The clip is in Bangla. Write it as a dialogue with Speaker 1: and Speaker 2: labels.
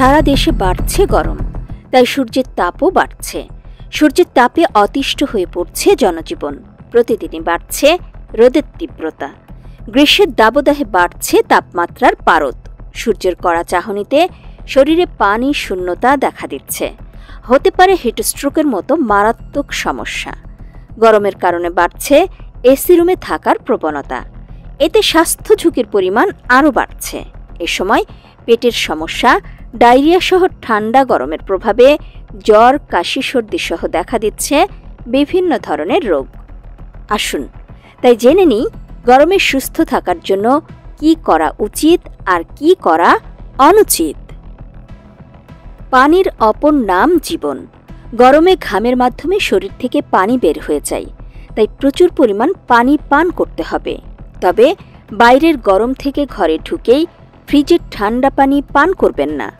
Speaker 1: সারা দেশে বাড়ছে গরম, তাই সূর্যের তাপও বাড়ছে। সূর্যের তাপে অতিষ্ঠ হয়ে পড়ছে জনজীবন। প্রতিদিনই বাড়ছে রোদের তীব্রতা। গ্রীষ্মের দাবদাহে বাড়ছে তাপমাত্রার পারদ। সূর্যের কড়া চাহনিতে শরীরে পানি শূন্যতা দেখা দিচ্ছে। হতে পারে হিটস্ট্রোকের মতো মারাত্মক সমস্যা। গরমের কারণে বাড়ছে এসি রুমে থাকার প্রবণতা। এতে স্বাস্থ্য ঝুঁকির পরিমাণ আরও বাড়ছে। এ সময় পেটের সমস্যা, ডায়রিয়া সহ ঠান্ডা গরমের প্রভাবে জ্বর, কাশি, সর্দি সহ দেখা দিচ্ছে বিভিন্ন ধরনের রোগ। আসুন তাই জেনে নিই গরমে সুস্থ থাকার জন্য কি করা উচিত আর কি করা অনুচিত। পানির অপর নাম জীবন। গরমে ঘামের মাধ্যমে শরীর থেকে পানি বের হয়ে যায়, তাই প্রচুর পরিমাণ পানি পান করতে হবে। তবে বাইরের গরম থেকে ঘরে ঢুকেই ফ্রিজের ঠান্ডা পানি পান করবেন না।